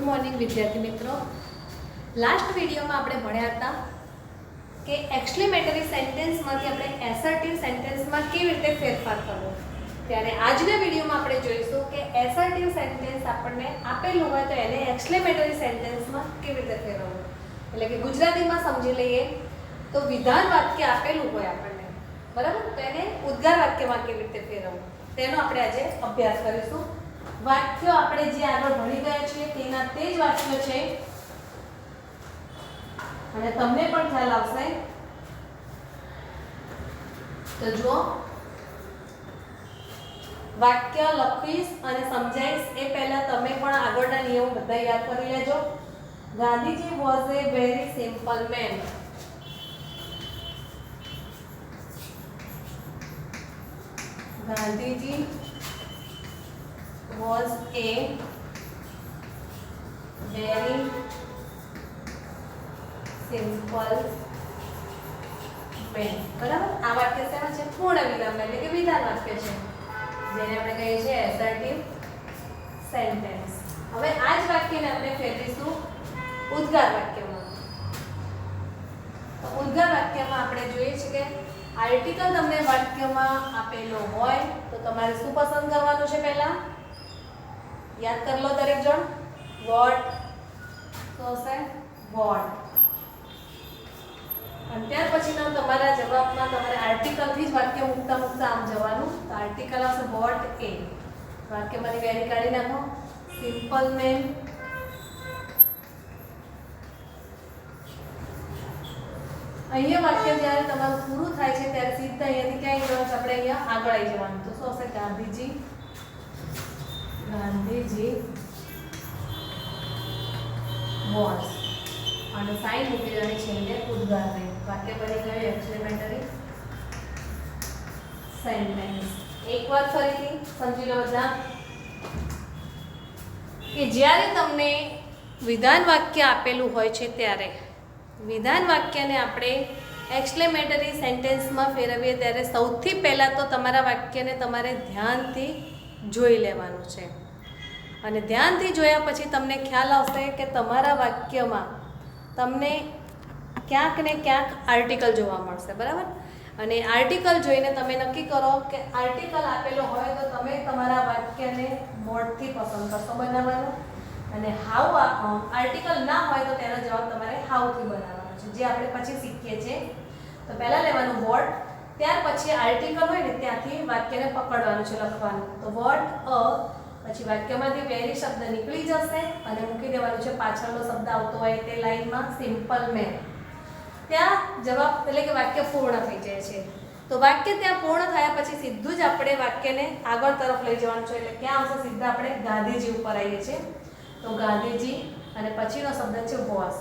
Morning વિદ્યાર્થી મિત્રો, last વિડીયોમાં આપણે ભણ્યા હતા કે એક્સક્લેમેટરી સેન્ટેન્સમાંથી આપણે એસર્ટિવ સેન્ટેન્સમાં કેવી રીતે ફેરફાર કરવો. ત્યારે આજના વિડીયોમાં આપણે જોઈશું કે એસર્ટિવ સેન્ટેન્સ આપણને આપેલું હોય તો એને એક્સક્લેમેટરી સેન્ટેન્સમાં કેવી રીતે ફેરવવું. એટલે કે ગુજરાતીમાં સમજી લઈએ તો વિધાન વાક્ય આપેલું હોય આપણને, બરાબર, તો એને ઉદ્ગાર વાક્યમાં કેવી રીતે ફેરવવું તેનો આપણે આજે અભ્યાસ કરીશું. વાક્યો આપણે જે આગળ ભણી ગયા છીએ તેના તે જ વાક્યો છે અને તમને પણ ખ્યાલ આવશે. તો જો વાક્ય લખીશ અને સમજાઈશ એ પહેલા તમે પણ આગળના નિયમો બધા યાદ કરી લેજો. Gandhiji was a very simple man. Gandhiji was a very simple man. બરાબર, આ વાક્ય શેમાં છે? પૂર્ણ વિરામ એટલે કે વિધાન વાક્ય છે, જેને આપણે કહીએ છીએ એસર્ટિવ સેન્ટેન્સ. હવે આ જ વાક્યને આપણે ફેરવીશું ઉદ્ગાર વાક્યમાં. તો ઉદ્ગાર વાક્યમાં આપણે જોઈએ છે કે આર્ટિકલ તમને વાક્યમાં આપેલો હોય તો તમારે શું પસંદ કરવાનું છે? પહેલા યાદ કરી લો દરેક જણ. વોટ, તો હશે વોટ. અને ત્યાર પછીના તમારા જવાબમાં તમારે આર્ટિકલથી જ વાક્ય મૂકતા મૂકતા આમ જવાનું. તો આર્ટિકલ આવશે વોટ એ. વાક્યમાંથી વેરી કાઢી નાખો. Simple man. અહીંયા વાક્ય જ્યારે તમારું પૂરું થાય છે ત્યારે સીધા અહીંયાથી ક્યાંય જવાનું છે? આપણે અહીંયા આગળ આવી જવાનું. તો શું હશે? ગાંધીજી was. અને સાઇન મૂકી દેવાની છે એટલે ઉદ્ગાર નહીં. વાક્ય બની ગયું એક્સક્લેમેટરી સેન્ટેન્સ. એક વાત ફરીથી સમજી લો બધા કે જ્યારે તમને વિધાન વાક્ય આપેલું હોય છે ત્યારે વિધાન વાક્યને આપણે એક્સક્લેમેટરી સેન્ટેન્સમાં ફેરવીએ ત્યારે સૌથી પહેલાં તો તમારા વાક્યને તમારે ધ્યાનથી જોઈ લેવાનું છે. અને ધ્યાનથી જોયા પછી તમને ખ્યાલ આવશે કે તમારા વાક્યમાં તમને ક્યાંક ને ક્યાંક આર્ટિકલ જોવા મળશે, બરાબર. અને આર્ટિકલ જોઈને તમે નક્કી કરો કે આર્ટિકલ આપેલો હોય તો તમે તમારા વાક્યને મોડથી પસંદ કરશો બનાવવાનું. અને હાઉ આર્ટિકલ ના હોય તો તેનો જવાબ તમારે હાઉથી બનાવવાનો છે, જે આપણે પછી શીખીએ છીએ. તો પહેલાં લેવાનું વોટ, ત્યાર પછી આર્ટિકલ હોય ને ત્યાંથી વાક્યને પકડવાનું છે, લખવાનું. તો વોટ અ, પછી વાક્યમાંથી વેરી શબ્દ નીકળી જશે અને મૂકી દેવાનું છે પાછળનો શબ્દ આવતો હોય તે લાઈનમાં સિમ્પલ મેન. ત્યાં જવાબ એટલે કે વાક્ય પૂર્ણ થઈ જાય છે. તો વાક્ય ત્યાં પૂર્ણ થયા પછી સીધું જ આપણે વાક્યને આગળ તરફ લઈ જવાનું છે. એટલે ક્યાં આવશે? સીધા આપણે ગાંધીજી ઉપર આવીએ છીએ. તો ગાંધીજી અને પછીનો શબ્દ છે વોઝ.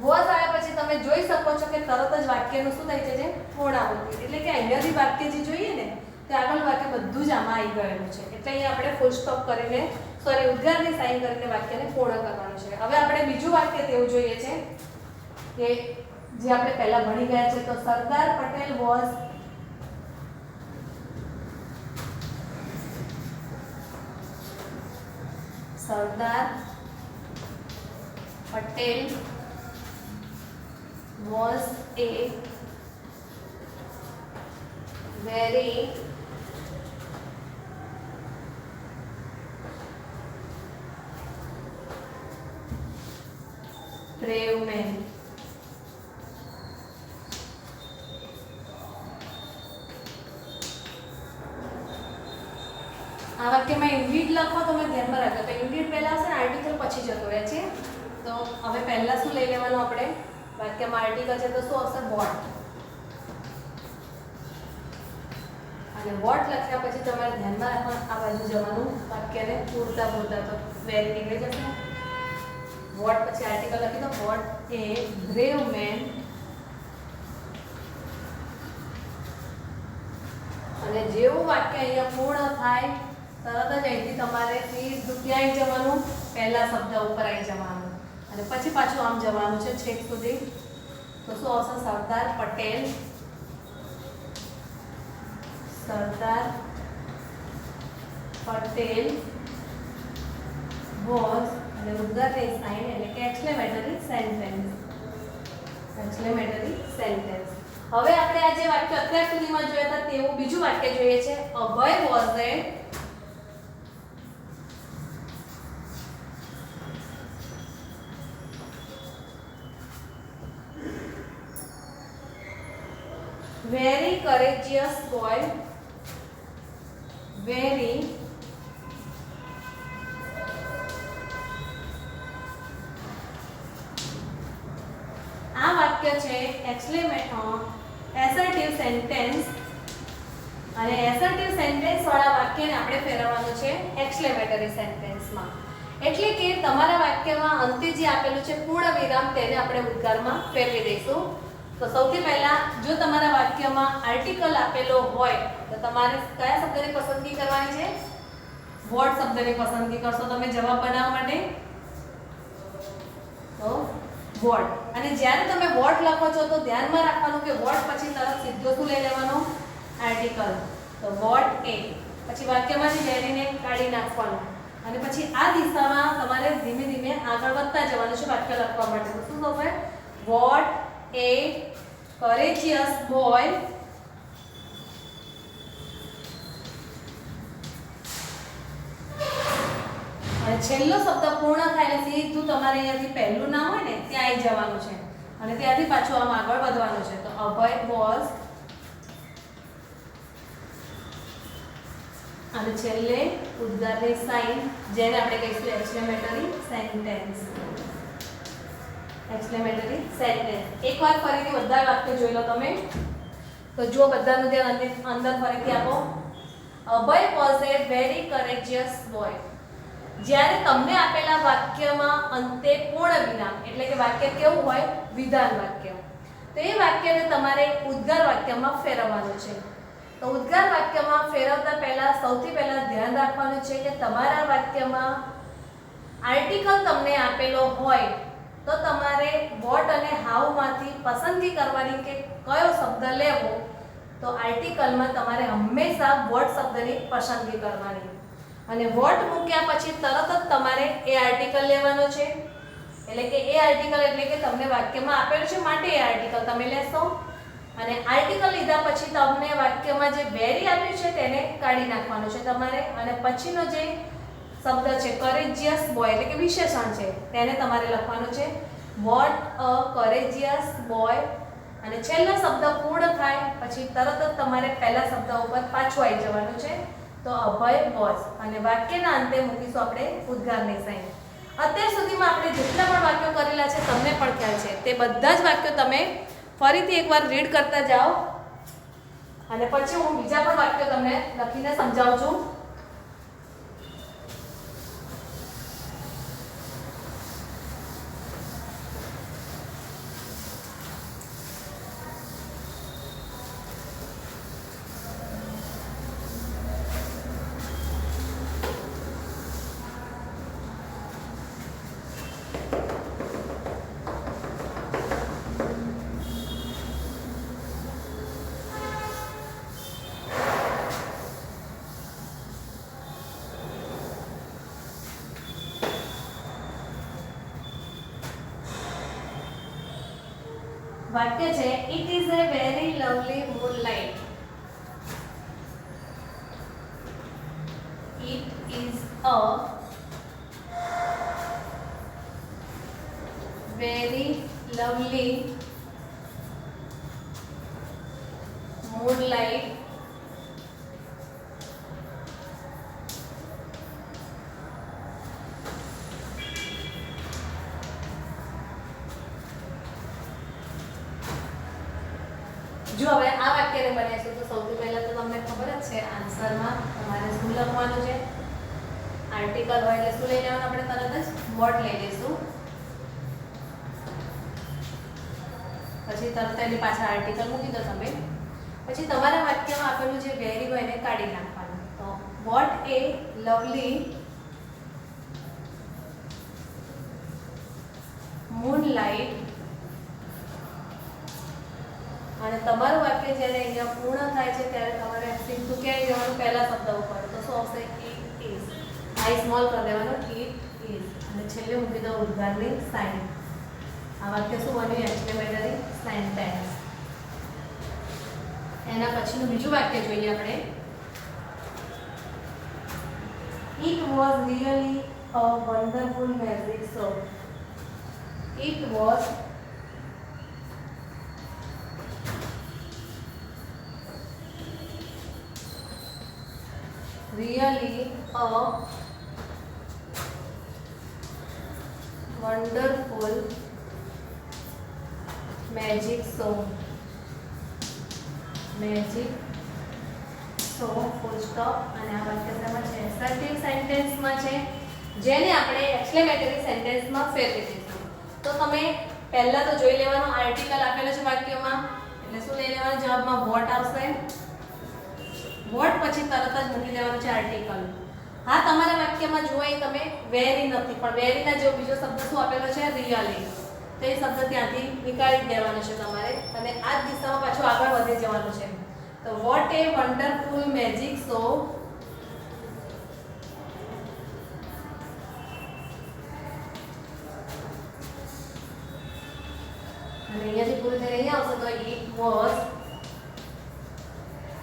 વોઝ આવ્યા પછી તમે જોઈ શકો છો કે તરત જ વાક્યનું શું થાય છે? પૂર્ણાવૃત્તિ. એટલે કે અહીંયાથી વાક્ય જે જોઈએ ને તે આગળ વાક્ય બધું જ આમાં આવી ગયેલું છે. એટલે અહીંયા આપણે ફૂલ સ્ટોપ કરીને ઉદ્ગારની સાઇન કરીને વાક્યને પૂર્ણ કરવાનું છે. હવે આપણે બીજું વાક્ય તેવું જોઈએ છે કે જે આપણે પહેલા ભણી ગયા છે. તો Sardar Patel was Sardar Patel was a very brave man. આ વાક્યમાં ઇન્ડિડ લખો તમે ધ્યાનમાં રાખો. તો ઇન્ડિડ પહેલા આવશે ને આર્ટિકલ પછી જતો રહે છે. તો હવે પહેલા શું લઈ લેવાનું આપણે? વાક્યમાં આર્ટિકલ છે તો શું આવશે? વોટ. અને વોટ લખ્યા પછી તમારે ધ્યાનમાં રાખવાનું આ બાજુ જવાનું. વાક્યને પૂરતા તો વેરી નીકળી જશે. વોટ પછી આર્ટિકલ લખી દો. વોટ એ બ્રેવ મેન. અને જેવું વાક્ય અહીંયા પૂર્ણ થાય તરત જ અહીંથી તમારે સીધું ક્યાંય જવાનું? પહેલા શબ્દ ઉપર આવી જવાનું અને પછી પાછું આમ જવાનું છે છેક સુધી. તો શું આવશે? સરદાર પટેલ સરદાર પટેલ was અને ઉદ્ગારની સાઇન એટલે કે એક્સક્લેમેટરી સેન્ટેન્સ. Exclamatory sentence. હવે આપણે આ જે વાક્ય અત્યાર સુધીમાં જોયા હતા તેવું બીજું વાક્ય જોઈએ છે. Abhay was a very courageous boy. Very આ વાક્ય છે એસર્ટિવ સેન્ટેન્સ અને એસર્ટિવ સેન્ટેન્સ વાળા વાક્યને આપણે ફેરવવાનું છે એક્સક્લેમેટરી સેન્ટેન્સમાં. એટલે કે તમારા વાક્યમાં અંતે જે આપેલું છે પૂર્ણ વિરામ તેને આપણે ઉદ્ગારમાં ફેરવી દઈશું. તો સૌથી પહેલા જો તમારા વાક્યમાં આર્ટિકલ આપેલો હોય તો તમારે કયા શબ્દની પસંદગી કરવાની છે? વોટ શબ્દની પસંદગી કરશો તમે જવાબ બનાવવા માટે. તો વોટ. અને જ્યારે તમે વોટ લખો છો તો ધ્યાનમાં રાખવાનું કે વોટ પછી તરત સીધો શું લઈ લેવાનો? આર્ટિકલ. તો વોટ એ પછી વાક્યમાંથી વેરીને કાઢી નાખવાનું અને પછી આ દિશામાં તમારે ધીમે ધીમે આગળ વધતા જવાનું છે વાક્ય લખવા માટે. તો શું થશે? વોટ a courageous boy અને છેલ્લો શબ્દ પૂર્ણ થાય એટલે સીધું તમારે અહીંયાથી પહેલું નામ હોય ને ત્યાં આવી જવાનું છે અને ત્યાંથી પાછું આમ આગળ વધવાનું છે. તો અભય was અને છેલ્લે ઉદ્ગારની સાઇન જેને આપણે કહીશું એક્સક્લેમેટરી સેન્ટેન્સ. Exclamatory sentence. એકવાર ફરીથી બધા વાક્યો જોઈ લો તમે. તો જો બધાનું ધ્યાન અંદર ફરીથી આપો. અભય વોઝ એ વેરી કરેજિયસ બોય. જ્યારે તમને આપેલા વાક્યમાં અંતે પૂર્ણ વિરામ એટલે કે વાક્ય કેવું હોય? વિધાન વાક્ય. તો એ વાક્યને તમારે ઉદ્ગાર વાક્યમાં ફેરવવાનું છે. તો ઉદ્ગાર વાક્યમાં ફેરવતા પહેલા સૌથી પહેલા ધ્યાન રાખવાનું છે કે તમારા વાક્યમાં આર્ટિકલ તમને આપેલો હોય તો તમારે વોટ અને હાઉમાંથી પસંદગી કરવાની કે કયો શબ્દ લેવો. તો આર્ટિકલમાં તમારે હંમેશા વોટ શબ્દની પસંદગી કરવાની અને વોટ મૂક્યા પછી તરત જ તમારે એ આર્ટિકલ લેવાનો છે. એટલે કે એ આર્ટિકલ એટલે કે તમને વાક્યમાં આપેલું છે માટે એ આર્ટિકલ તમે લેશો અને આર્ટિકલ લીધા પછી તમને વાક્યમાં જે વેરી આપ્યું છે તેને કાઢી નાખવાનું છે તમારે અને પછીનો જે શબ્દ છે courageous boy એટલે કે વિશેષણ છે તેને તમારે લખવાનું છે. what a courageous boy અને છેલ્લો શબ્દ પૂર્ણ થાય પછી તરત જ તમારે પહેલા શબ્દ ઉપર પાછું આવી જવાનું છે. તો અભય was અને વાક્યના અંતે મૂકીશું આપણે ઉદ્ગારની સાઇન. અત્યાર સુધીમાં આપણે જેટલા પણ વાક્યો કરેલા છે તમને પણ ખ્યાલ છે તે બધા જ વાક્યો તમે ફરીથી એકવાર રીડ કરતા જાઓ અને પછી હું બીજા પણ વાક્યો તમને લખીને સમજાવું છું. વાક્ય છે it is a very lovely moonlight. It is a very lovely moonlight. જો હવે આ વાક્યને બનાવીશું તો સૌથી પહેલા તો તમને ખબર જ છે આન્સરમાં તમારે શું લખવાનું છે. આર્ટિકલ હોય એટલે શું લઈ લેવાનું? આપણે તરત જ વોટ લઈ લઈશું પછી તરત એની પાછળ આર્ટિકલ મૂકી દો તમે. પછી તમારા વાક્યમાં આપેલું જે વેરી હોય એને કાઢી નાખવાનું. તો વોટ એ લવલી મૂનલાઇટ અને તમારું વાક્ય જ્યારે અહીંયા પૂર્ણ થાય છે ત્યારે તમારે સીધું ક્યાં જવાનું? પહેલા શબ્દ ઉપર. તો શું આવશે? It is. આઈ સ્મોલ કરી દેવાનો. ઇટ ઇઝ અને છેલ્લે મૂકી દો ઉદ્ગારની સાઇન. આ વાક્ય શું બન્યું? Exclamatory sentence. એના પછીનું બીજું વાક્ય જોઈએ આપણે. It was really a wonderful magic show. It was really a wonderful magic show. Magic show full stop. અને આ વાક્ય શેમાં છે? એસર્ટિવ સેન્ટેન્સમાં છે, જેને આપણે એક્સક્લેમેટરી સેન્ટેન્સમાં ફેરવી દઈશું. તો તમે પહેલા તો જોઈ લેવાનું આર્ટિકલ આપેલો છે વાક્યમાં, એટલે શું લઈ લેવાનું? જવાબમાં વોટ આવશે. વોટ પછી તરત જ મૂકી દેવાનું છે આર્ટિકલ. હા, તમારા વાક્યમાં જોઈ તમે વેરી નથી, પણ વેરીના જેવો બીજો શબ્દ શું આપેલો છે? રિયલી. તો એ શબ્દ ત્યાંથી નીકાળી દેવાનો છે તમારે, અને આ જ દિશામાં પાછું આગળ વધી જવાનું છે. તો વોટ એ વન્ડરફુલ મેજિક શો. અને અહીંયાથી પૂરું થઈને અહીંયા આવશે તો ઇટ વોઝ,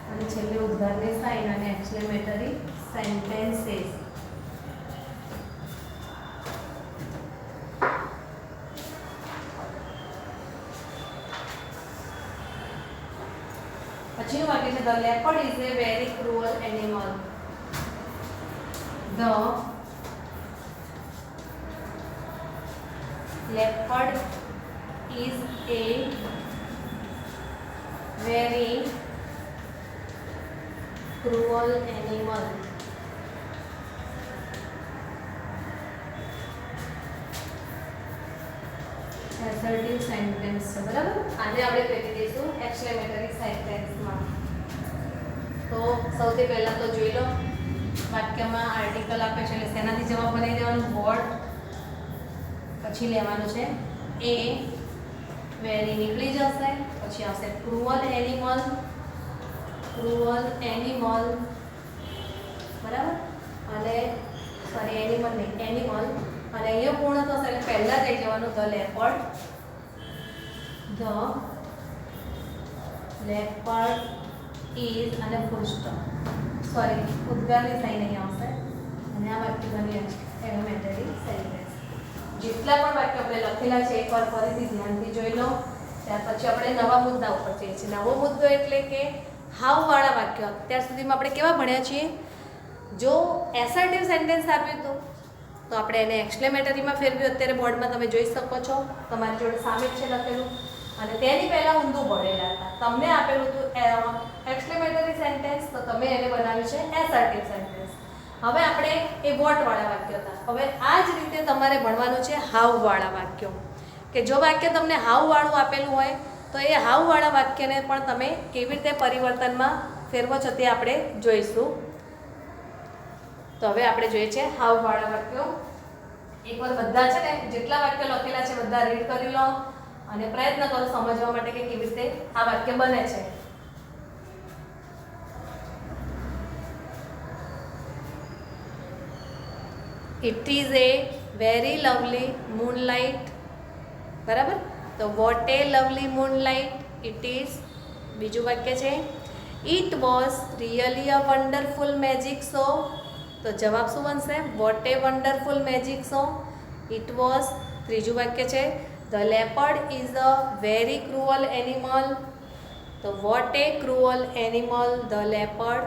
અને છેલ્લે ઉદ્ગારની સાઇન અને એક્સક્લેમેટરી સેન્ટેન્સીસ. પછીનું વાક્ય છે the leopard is A very cruel animal. The leopard is a very cruel animal. Assertive sentence છે, બરાબર. આજે આપણે ફેરવી દઈશું એક્સક્લેમેટરી સેન્ટેન્સમાં. તો સૌથી પહેલા તો જોઈ લો વાક્યમાં આર્ટિકલ આપે છે એટલે શેનાથી જવાબ બનાવી દેવાનું? વોટ. પછી લેવાનું છે એ, વેરી નીકળી જશે. પછી આવશે ક્રુઅલ એનિમલ. ક્રુઅલ એનિમલ, બરાબર. અને સોરી એનિમલ નહીં, એનિમલ. અને અહીંયા પૂર્ણ થશે એટલે પહેલા જઈ જવાનું the leopard. The leopard is અને ફૂલ સ્ટોપ. સોરી, ઉદ્ગારની સાઇન અહીંયા આવશે. અને આ વાક્ય બની એક્સક્લેમેટરી સેન્ટેન્સ. જેટલા પણ વાક્યો આપણે લખેલા છે એકવાર ફરીથી ધ્યાનથી જોઈ લો. ત્યાર પછી આપણે નવા મુદ્દા ઉપર જઈએ છીએ. નવો મુદ્દો એટલે કે હાવવાળા વાક્યો. અત્યાર સુધીમાં આપણે કેવા ભણ્યા છીએ? જો એસર્ટિવ સેન્ટેન્સ આપ્યું હતું તો આપણે એને એક્સક્લેમેટરીમાં ફેરવ્યું. અત્યારે બોર્ડમાં તમે જોઈ શકો છો, તમારી જોડે સામે જ છે લખેલું. અને તેની પહેલાં ઊંધું ભણેલા હતા. તમને આપેલું હતું એક્સક્લેમેટરી સેન્ટેન્સ, તો તમે એને બનાવ્યું છે એસર્ટિવ સેન્ટેન્સ. હવે આપણે એ વોટવાળા વાક્યો હતા. હવે આ જ રીતે તમારે ભણવાનું છે હાવવાળા વાક્યો. કે જો વાક્ય તમને હાવવાળું આપેલું હોય તો એ હાવવાળા વાક્યને પણ તમે કેવી રીતે પરિવર્તનમાં ફેરવો છો તે આપણે જોઈશું. તો હવે આપણે જોઈએ છે હાવવાળા વાક્યો. એકવાર બધા છે ને જેટલા વાક્યો લખેલા છે બધા રીડ કરી લો અને પ્રયત્ન કરો સમજવા માટે કે કેવી રીતે આ વાક્ય બને છે. It is a very lovely moonlight. બરાબર. તો what a lovely moonlight it is. બીજું વાક્ય છે it was really a wonderful magic show. તો જવાબ શું બનશે? what a wonderful magic show it was. ત્રીજું વાક્ય છે the leopard is a very cruel animal. તો what a cruel animal the leopard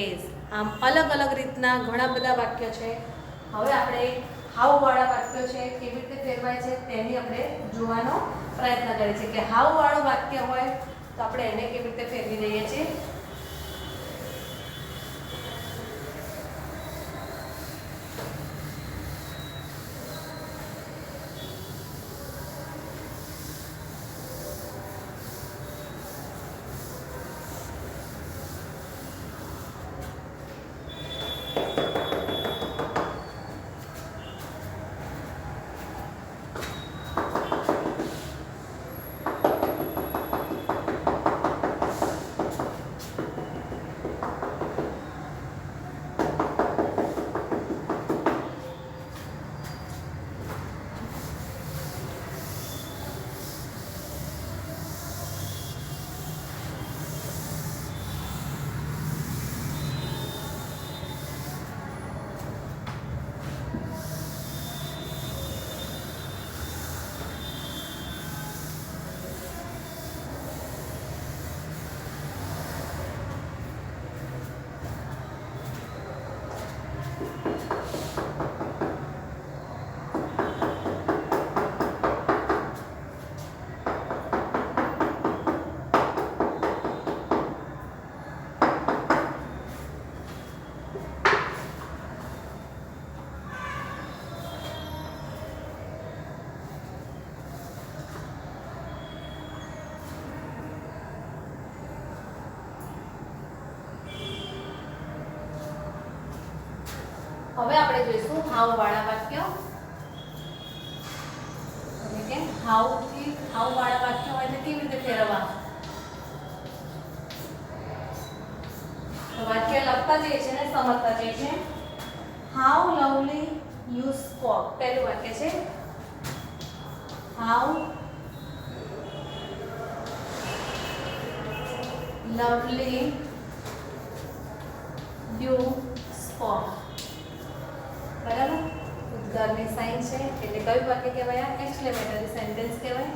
is. આમ અલગ અલગ રીતના ઘણા બધા વાક્યો છે. હવે આપણે હાવવાળા વાક્યો છે કેવી રીતે ફેરવાય છે તેની આપણે જોવાનો પ્રયત્ન કરીએ છીએ કે હાવવાળું વાક્ય હોય તો આપણે એને કેવી રીતે ફેરવી દઈએ છીએ. હવે આપણે જોઈશું હાઉ વાળા વાક્ય. એટલે કે હાઉ વાળા વાક્ય હોય તો કેવી રીતે ફેરવવા. તો વાક્ય લખતા જઈએ છે ને સમજતા જઈએ છે. How lovely you spoke. પહેલું વાક્ય છે હાઉ લવલી યુ સ્પોક. બરાબર. ઉદ્ગારની સાઇન છે એટલે કયું વાક્ય કહેવાય? એક્સક્લેમેટરી સેન્ટેન્સ કહેવાય.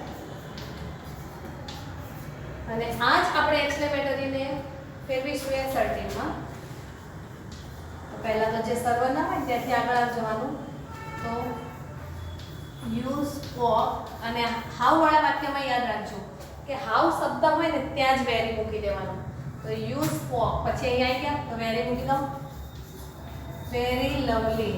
અને આ જ આપણે એક્સક્લેમેટરીને ફેરવીશું એસર્ટિવમાં. તો પહેલા તો જે સર્વનામ હોય ત્યાંથી આગળ જવાનું. તો યુ સ્પોક અને હાઉ વાળા વાક્યમાં યાદ રાખજો કે હાઉ શબ્દ હોય ને ત્યાં જ વેરી મૂકી દેવાનું. તો યુ સ્પોક પછી અહીંયા આવી ગયા તો વેરી મૂકી દો. વેરી લવલી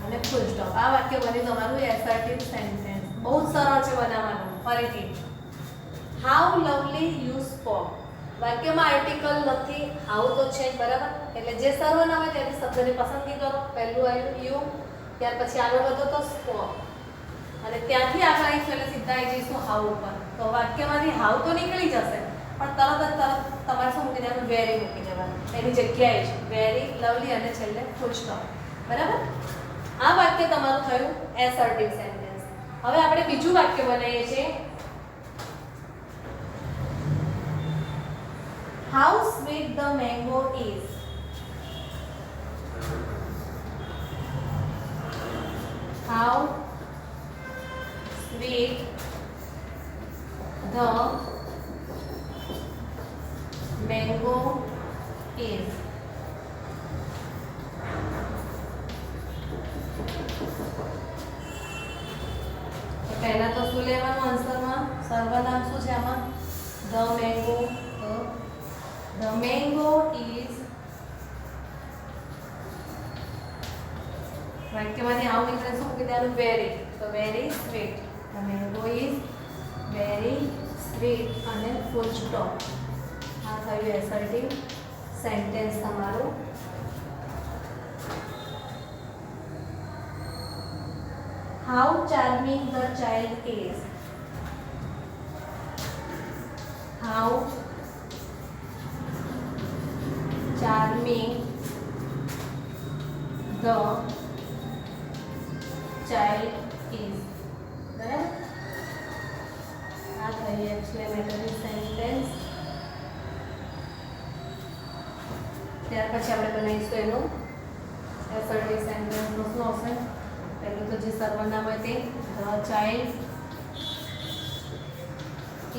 અને ફૂલ સ્ટોપ. આ વાક્ય બની તમારું એસર્ટિવ સેન્ટેન્સ. બહુ જ સરળ છે બનાવવાનું. ફરીથી હાઉ લવલી યુ સ્પોક. વાક્યમાં આર્ટિકલ નથી, હાઉ તો છે બરાબર. એટલે જે સર્વનામ હોય ત્યાંથી શબ્દની પસંદગી કરો. પહેલું આવ્યું યુ, ત્યાર પછી આગળ વધો તો સ્પોક અને ત્યાંથી આગળ આવીશું એટલે સીધા આવી જઈશું હાઉ ઉપર. તો વાક્યમાંથી હાઉ તો નીકળી જશે પણ તરત તમારે શું મૂકી દેવાનું? વેરી મૂકી દેવાનું. એની જગ્યાએ જ વેરી લવલી અને છેલ્લે ફૂલ સ્ટોપ. બરાબર. આ વાક્ય તમારું થયું એસર્ટિવ સેન્ટેન્સ. હવે આપણે બીજું વાક્ય બનાવીએ છીએ. How sweet the mango is. How sweet the mango is. પહેલા તો શું લેવાનું આન્સરમાં? સર્વનામ શું છે આમાં? The mango. તો ધ મેંગો ઇઝ. વાક્યમાંથી આવું નીકળે શું મૂકી દેવાનું? વેરી. તો very sweet. The mango is very sweet અને ફૂલ સ્ટોપ. આ થયું એસર્ટિવ સેન્ટેન્સ તમારું. How charming the child is. How charming the child is. બરાબર. આ થઈ એક્સક્લેમેટરી સેન્ટેન્સ. ત્યાર પછી આપણે બનાવીશું એનું એસર્ટિવ સેન્ટેન્સનું શું આવશે? પહેલું તો જે સર્વનામ હોય તે ધ ચાઇલ્ડ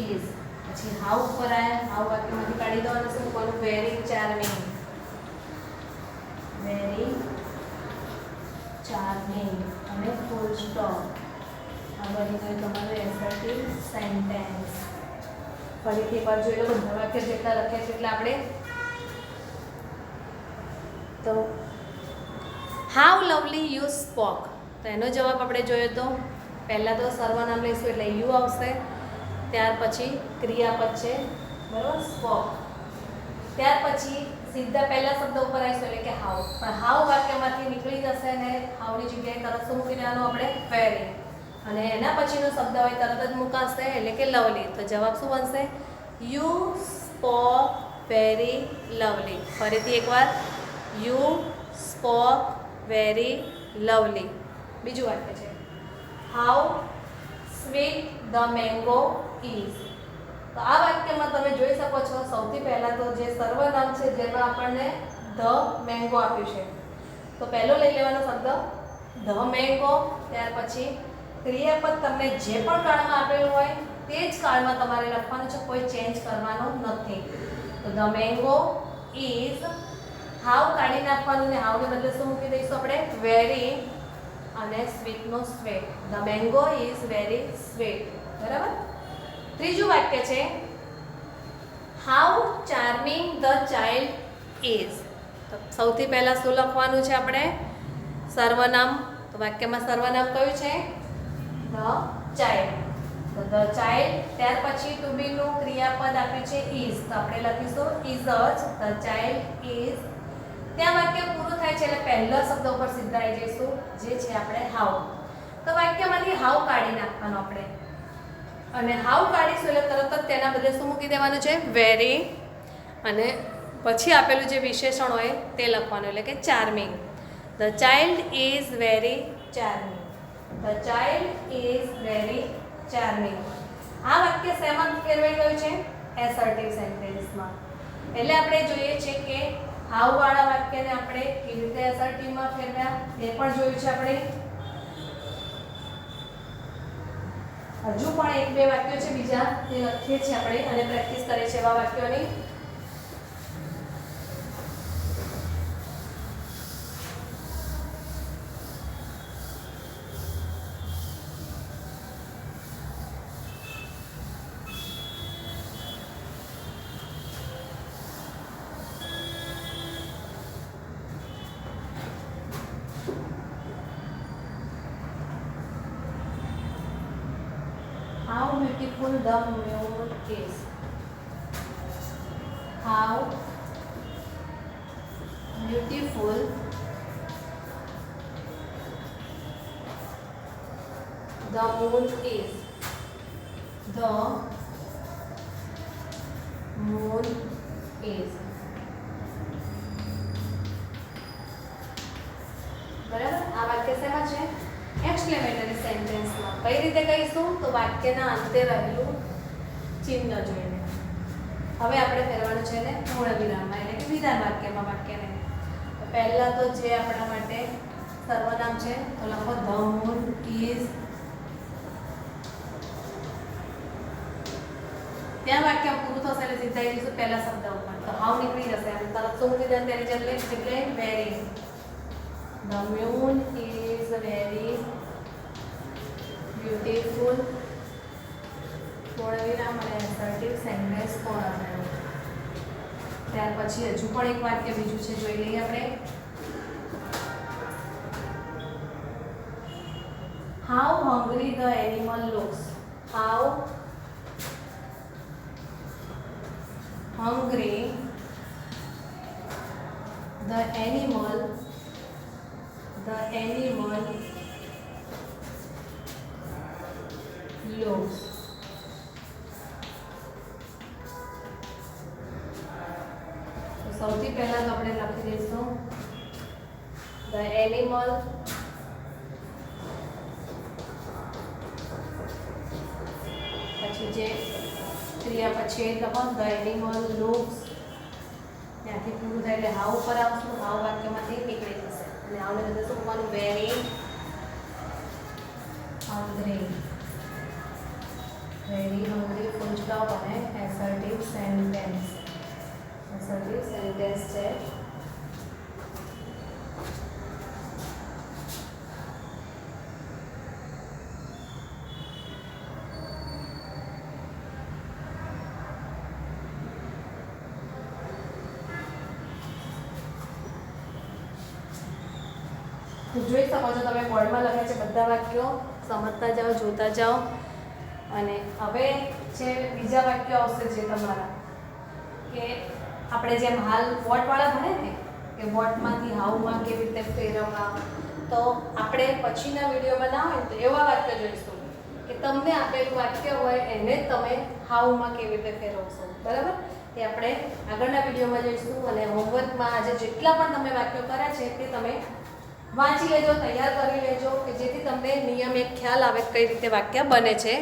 ઇઝ. પછી હાઉ ઉપર આવ્યા. હાઉ વાક્યમાંથી કાઢી દો અને શું મૂકવાનું? Very charming. વેરી ચાર્મિંગ અને ફૂલ સ્ટોપ. આ બની ગયું તમારું એસર્ટિવ સેન્ટેન્સ. ફરીથી એકવાર જોઈ લો. બધા વાક્ય જેટલા લખ્યા છે એટલે આપણે. તો હાઉ લવલી યુ સ્પોક. તો એનો જવાબ આપણે જોયો તો પહેલાં તો સર્વનામ લઈશું એટલે યુ આવશે. ત્યાર પછી ક્રિયાપદ છે બરાબર સ્પોક. ત્યાર પછી સીધા પહેલા શબ્દ ઉપર આવીશું એટલે કે હાઉ. પણ હાઉ વાક્યમાંથી નીકળી જશે અને હાઉની જગ્યાએ તરત શું મૂકી દેવાનું આપણે? વેરી. અને એના પછીનો શબ્દ હોય તરત જ મુકાશે એટલે કે લવલી. તો જવાબ શું બનશે? You spoke very lovely. ફરીથી એકવાર યુ સ્પોક વેરી લવલી. બીજું વાક્ય છે how sweet the mango is. તો આ વાક્યમાં તમે જોઈ શકો છો સૌથી પહેલાં તો જે સર્વનામ છે જેમાં આપણને ધ મેંગો આપ્યું છે. તો પહેલો લઈ લેવાનો શબ્દ ધ મેંગો. ત્યાર પછી ક્રિયાપદ તમને જે પણ કાળમાં આપેલું હોય તે જ કાળમાં તમારે લખવાનું છે. કોઈ ચેન્જ કરવાનો નથી. તો ધ મેંગો ઇઝ હાવ કાઢી નાખવાનું ને હાવને બદલે શું મૂકી દઈશું આપણે? વેરી અને સ્વીટનો સ્વેટ. The mango is very sweet. બરાબર. ત્રીજું વાક્ય છે how charming the child is. તો સૌથી પહેલા શું લખવાનું છે આપણે? સર્વનામ. તો વાક્યમાં સર્વનામ કયું છે? The child. તો ધ ચાઇલ્ડ, ત્યાર પછી ટુ બી નું ક્રિયાપદ આપ્યું છે ઇઝ. તો આપણે લખીશું ઇઝ જ. The child is. ત્યાં વાક્ય પૂરું થાય છે એટલે પહેલા શબ્દ ઉપર સીધા આવી જઈશું, જે છે આપણે હાઉ. તો વાક્યમાંથી હાઉ કાઢી નાખવાનો આપણે, અને હાઉ કાઢીશું એટલે તરત જ તેના બદલે શું મૂકી દેવાનું છે? વેરી, અને પછી આપેલું જે વિશેષણ હોય તે લખવાનું, એટલે કે charming. The child is very charming. The child is very charming. આ વાક્ય શેમાં ફેરવાઈ ગયું છે? એસર્ટિવ સેન્ટેન્સમાં. એટલે આપણે જોઈએ છે કે હાઉ વાળા વાક્યને આપણે કેવી રીતે એસર્ટિવમાં ફેરવ્યા એ પણ જોયું છે આપણે. હજુ પણ એક બે વાક્યો છે બીજા તે લખીએ છીએ આપણે અને પ્રેક્ટિસ કરીએ છીએ એવા વાક્યોની. How beautiful the moon is. How beautiful the moon is. The moon is. બરાબર. આ વાક્ય શેમાં છે? એક્સક્લેમેટરી સેન્ટેન્સમાં. કઈ રીતે કહીશું? તો વાક્યના અંતે રહેલું ચિહ્ન જોઈને. હવે આપણે ફેરવાનું છે ને પૂર્ણ વિરામમાં, એટલે કે વિધાન વાક્યમાં વાક્યને. તો પહેલા તો જે આપણા માટે સર્વનામ છે તો લખો ધ મૂન ઇઝ. ત્યાં વાક્ય પૂરું થશે એટલે સીધા જઈશું પહેલા શબ્દ ઉપર. તો હાઉ નીકળી જશે અને તરત શું મૂકી દેવાનું તેની જગ્યાએ? Very. The moon is very beautiful. પૂર્ણ વિરામ અને એસર્ટિવ સેન્ટેન્સ પણ આપણે. ત્યાર પછી હજુ પણ એક વાક્ય બીજું છે, જોઈ લઈએ આપણે. How hungry the animal looks. How hungry the animal looks. તો સૌથી પહેલા તો આપણે લખી દઈશું the animal પછી જે ક્રિયા પછી લખો the animal looks. ત્યાંથી પૂરું થાય એટલે હાઉ ઉપર આવશું. હાઉ વાક્યમાંથી નીકળી જશે અને આવને બદલે શું કરવાનું? Very hungry. Very hungry full stop અને એસર્ટિવ સેન્ટેન્સ. એસર્ટિવ સેન્ટેન્સ છે. તો જોઈ શકો છો તમે બોર્ડમાં લખ્યા છે બધા વાક્યો. સમજતા જાઓ, જોતા જાઓ. અને હવે છે બીજા વાક્યો આવશે જે તમારા, કે આપણે જેમ હાલ વોટવાળા ભણે ને કે વોટમાંથી હાઉમાં કેવી રીતે ફેરવવા, તો આપણે પછીના વિડીયોમાં ના હોય તો એવા વાક્ય જોઈશું કે તમને આપેલું વાક્ય હોય એને તમે હાઉમાં કેવી રીતે ફેરવશો. બરાબર. એ આપણે આગળના વિડીયોમાં જોઈશું. અને હોમવર્કમાં આજે જેટલા પણ તમે વાક્યો કર્યા છે તે તમે વાંચી લેજો, તૈયાર કરી લેજો, કે જેથી તમને નિયમ એક ખ્યાલ આવે કઈ રીતે વાક્ય બને છે